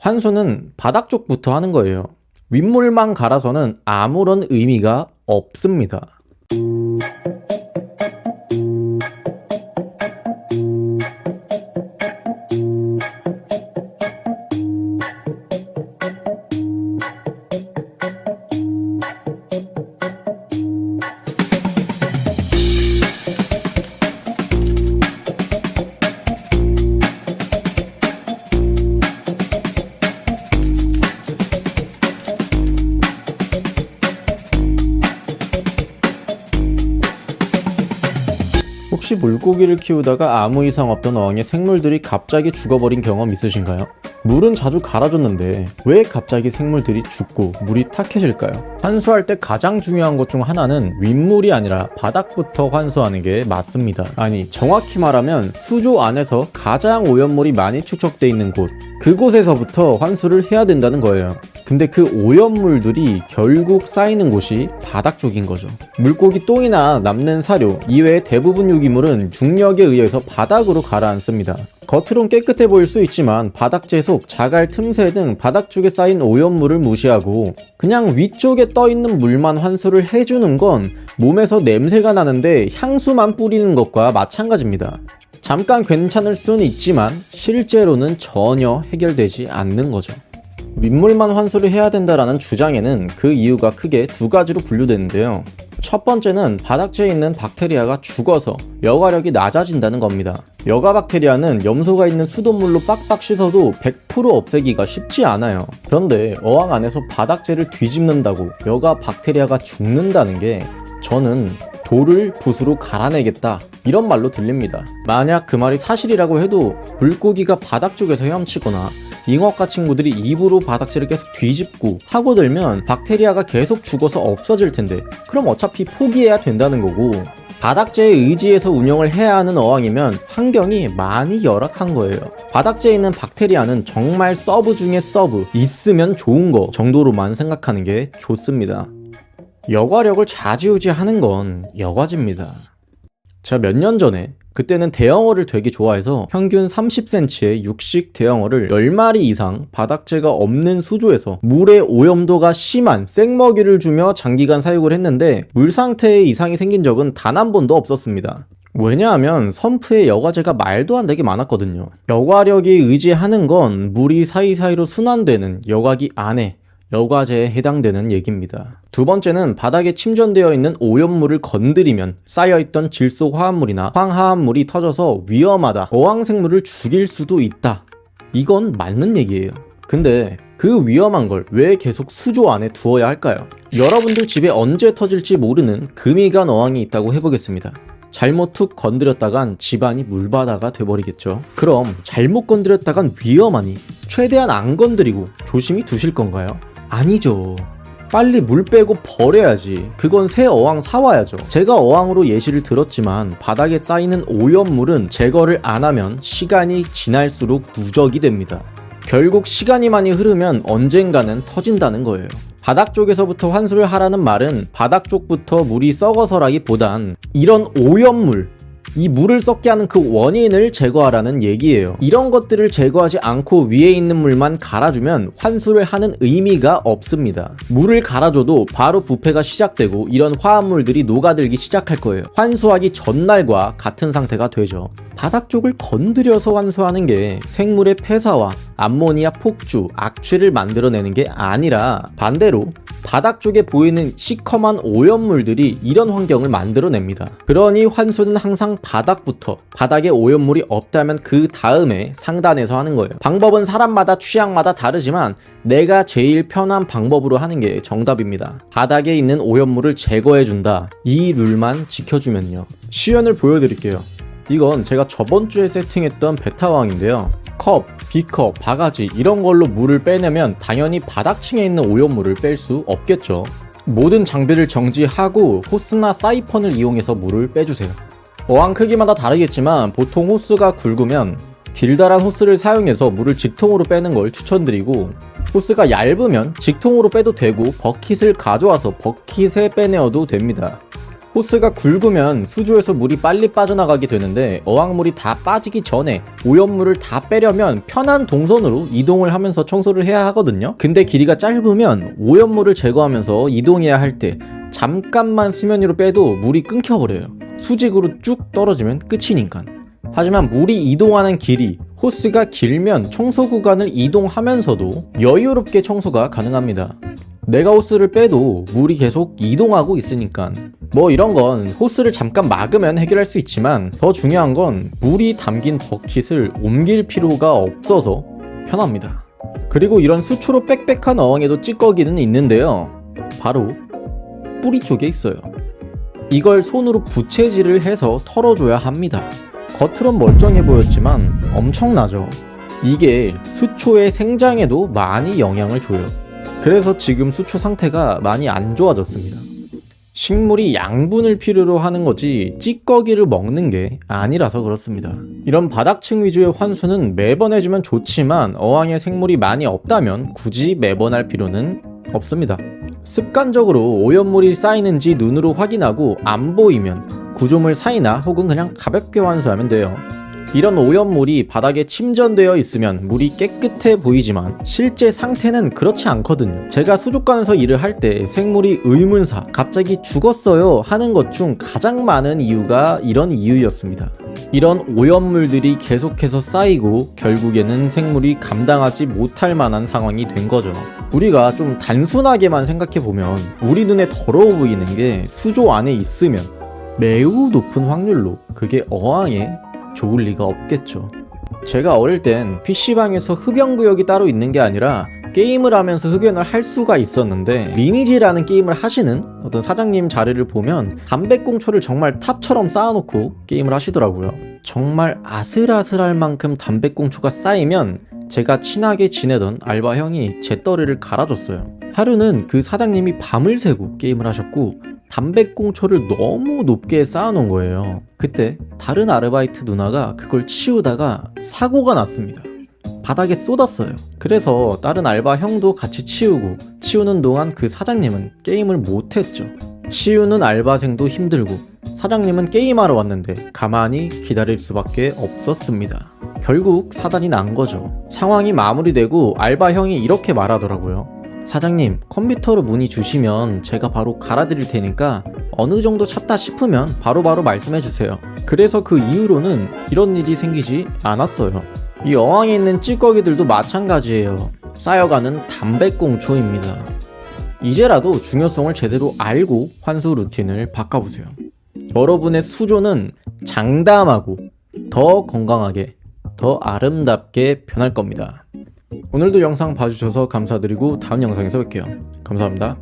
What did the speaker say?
환수는 바닥 쪽부터 하는 거예요. 윗물만 갈아서는 아무런 의미가 없습니다. 혹시 물고기를 키우다가 아무 이상 없던 어항에 생물들이 갑자기 죽어버린 경험 있으신가요? 물은 자주 갈아줬는데 왜 갑자기 생물들이 죽고 물이 탁해질까요? 환수할 때 가장 중요한 것 중 하나는 윗물이 아니라 바닥부터 환수하는 게 맞습니다. 아니, 정확히 말하면 수조 안에서 가장 오염물이 많이 축적돼 있는 곳, 그곳에서부터 환수를 해야 된다는 거예요. 근데 그 오염물들이 결국 쌓이는 곳이 바닥 쪽인 거죠. 물고기 똥이나 남는 사료 이외의 대부분 유기물은 중력에 의해서 바닥으로 가라앉습니다. 겉으론 깨끗해 보일 수 있지만 바닥재 속 자갈 틈새 등 바닥 쪽에 쌓인 오염물을 무시하고 그냥 위쪽에 떠있는 물만 환수를 해주는 건 몸에서 냄새가 나는데 향수만 뿌리는 것과 마찬가지입니다. 잠깐 괜찮을 수는 있지만 실제로는 전혀 해결되지 않는 거죠. 윗물만 환수를 해야 된다라는 주장에는 그 이유가 크게 두 가지로 분류되는데요. 첫 번째는 바닥재에 있는 박테리아가 죽어서 여과력이 낮아진다는 겁니다. 여과 박테리아는 염소가 있는 수돗물로 빡빡 씻어도 100% 없애기가 쉽지 않아요. 그런데 어항 안에서 바닥재를 뒤집는다고 여과 박테리아가 죽는다는 게 저는 돌을 붓으로 갈아내겠다 이런 말로 들립니다. 만약 그 말이 사실이라고 해도 물고기가 바닥 쪽에서 헤엄치거나 잉어과 친구들이 입으로 바닥재를 계속 뒤집고 파고들면 박테리아가 계속 죽어서 없어질 텐데 그럼 어차피 포기해야 된다는 거고, 바닥재에 의지해서 운영을 해야 하는 어항이면 환경이 많이 열악한 거예요. 바닥재에 있는 박테리아는 정말 서브 중에 서브, 있으면 좋은 거 정도로만 생각하는 게 좋습니다. 여과력을 좌지우지하는 건 여과지입니다. 제가 몇 년 전에 그때는 대형어를 되게 좋아해서 평균 30cm의 육식 대형어를 10마리 이상 바닥재가 없는 수조에서 물의 오염도가 심한 생먹이를 주며 장기간 사육을 했는데 물 상태에 이상이 생긴 적은 단 한 번도 없었습니다. 왜냐하면 선프에 여과재가 말도 안 되게 많았거든요. 여과력이 의지하는 건 물이 사이사이로 순환되는 여과기 안에 여과재에 해당되는 얘기입니다. 두 번째는 바닥에 침전되어 있는 오염물을 건드리면 쌓여있던 질소 화합물이나 황화합물이 터져서 위험하다, 어항생물을 죽일 수도 있다. 이건 맞는 얘기예요. 근데 그 위험한 걸 왜 계속 수조 안에 두어야 할까요? 여러분들 집에 언제 터질지 모르는 금이 간 어항이 있다고 해보겠습니다. 잘못 툭 건드렸다간 집안이 물바다가 돼버리겠죠. 그럼 잘못 건드렸다간 위험하니 최대한 안 건드리고 조심히 두실 건가요? 아니죠. 빨리 물 빼고 버려야지. 그건 새 어항 사와야죠. 제가 어항으로 예시를 들었지만 바닥에 쌓이는 오염물은 제거를 안 하면 시간이 지날수록 누적이 됩니다. 결국 시간이 많이 흐르면 언젠가는 터진다는 거예요. 바닥 쪽에서부터 환수를 하라는 말은 바닥 쪽부터 물이 썩어서라기보단 이런 오염물, 이 물을 썩게 하는 그 원인을 제거하라는 얘기예요. 이런 것들을 제거하지 않고 위에 있는 물만 갈아주면 환수를 하는 의미가 없습니다. 물을 갈아줘도 바로 부패가 시작되고 이런 화합물들이 녹아들기 시작할 거예요. 환수하기 전날과 같은 상태가 되죠. 바닥 쪽을 건드려서 환수하는 게 생물의 폐사와 암모니아 폭주, 악취를 만들어내는 게 아니라 반대로 바닥 쪽에 보이는 시커먼 오염물들이 이런 환경을 만들어냅니다. 그러니 환수는 항상 바닥부터, 바닥에 오염물이 없다면 그 다음에 상단에서 하는 거예요. 방법은 사람마다 취향마다 다르지만 내가 제일 편한 방법으로 하는 게 정답입니다. 바닥에 있는 오염물을 제거해준다, 이 룰만 지켜주면요. 시연을 보여드릴게요. 이건 제가 저번주에 세팅했던 베타왕인데요. 컵, 비컵, 바가지 이런 걸로 물을 빼내면 당연히 바닥층에 있는 오염물을 뺄 수 없겠죠. 모든 장비를 정지하고 호스나 사이펀을 이용해서 물을 빼주세요. 어항 크기마다 다르겠지만 보통 호스가 굵으면 길다란 호스를 사용해서 물을 직통으로 빼는 걸 추천드리고, 호스가 얇으면 직통으로 빼도 되고 버킷을 가져와서 버킷에 빼내어도 됩니다. 호스가 굵으면 수조에서 물이 빨리 빠져나가게 되는데 어항물이 다 빠지기 전에 오염물을 다 빼려면 편한 동선으로 이동을 하면서 청소를 해야 하거든요. 근데 길이가 짧으면 오염물을 제거하면서 이동해야 할 때 잠깐만 수면 위로 빼도 물이 끊겨버려요. 수직으로 쭉 떨어지면 끝이니까. 하지만 물이 이동하는 길이 호스가 길면 청소 구간을 이동하면서도 여유롭게 청소가 가능합니다. 내가 호스를 빼도 물이 계속 이동하고 있으니까. 뭐 이런 건 호스를 잠깐 막으면 해결할 수 있지만 더 중요한 건 물이 담긴 버킷을 옮길 필요가 없어서 편합니다. 그리고 이런 수초로 빽빽한 어항에도 찌꺼기는 있는데요. 바로 뿌리 쪽에 있어요. 이걸 손으로 부채질을 해서 털어줘야 합니다. 겉으론 멀쩡해 보였지만 엄청나죠. 이게 수초의 생장에도 많이 영향을 줘요. 그래서 지금 수초 상태가 많이 안 좋아졌습니다. 식물이 양분을 필요로 하는 거지 찌꺼기를 먹는 게 아니라서 그렇습니다. 이런 바닥층 위주의 환수는 매번 해주면 좋지만 어항에 생물이 많이 없다면 굳이 매번 할 필요는 없습니다. 습관적으로 오염물이 쌓이는지 눈으로 확인하고 안 보이면 구조물 사이나 혹은 그냥 가볍게 환수하면 돼요. 이런 오염물이 바닥에 침전되어 있으면 물이 깨끗해 보이지만 실제 상태는 그렇지 않거든요. 제가 수족관에서 일을 할 때 생물이 의문사, 갑자기 죽었어요 하는 것 중 가장 많은 이유가 이런 이유였습니다. 이런 오염물들이 계속해서 쌓이고 결국에는 생물이 감당하지 못할 만한 상황이 된 거죠. 우리가 좀 단순하게만 생각해보면 우리 눈에 더러워 보이는 게 수조 안에 있으면 매우 높은 확률로 그게 어항에 좋을 리가 없겠죠. 제가 어릴 땐 PC방에서 흡연구역이 따로 있는 게 아니라 게임을 하면서 흡연을 할 수가 있었는데 리니지라는 게임을 하시는 어떤 사장님 자리를 보면 담배꽁초를 정말 탑처럼 쌓아놓고 게임을 하시더라고요. 정말 아슬아슬할 만큼 담배꽁초가 쌓이면 제가 친하게 지내던 알바 형이 제 떠리를 갈아줬어요. 하루는 그 사장님이 밤을 새고 게임을 하셨고 담배꽁초를 너무 높게 쌓아놓은 거예요. 그때 다른 아르바이트 누나가 그걸 치우다가 사고가 났습니다. 바닥에 쏟았어요. 그래서 다른 알바 형도 같이 치우고 치우는 동안 그 사장님은 게임을 못했죠. 치우는 알바생도 힘들고 사장님은 게임하러 왔는데 가만히 기다릴 수밖에 없었습니다. 결국 사단이 난 거죠. 상황이 마무리되고 알바 형이 이렇게 말하더라고요. 사장님, 컴퓨터로 문의 주시면 제가 바로 갈아드릴 테니까 어느 정도 찼다 싶으면 바로바로 말씀해 주세요. 그래서 그 이후로는 이런 일이 생기지 않았어요. 이 어항에 있는 찌꺼기들도 마찬가지예요. 쌓여가는 담배꽁초입니다. 이제라도 중요성을 제대로 알고 환수 루틴을 바꿔보세요. 여러분의 수조는 장담하고 더 건강하게, 더 아름답게 변할 겁니다. 오늘도 영상 봐주셔서 감사드리고 다음 영상에서 뵐게요. 감사합니다.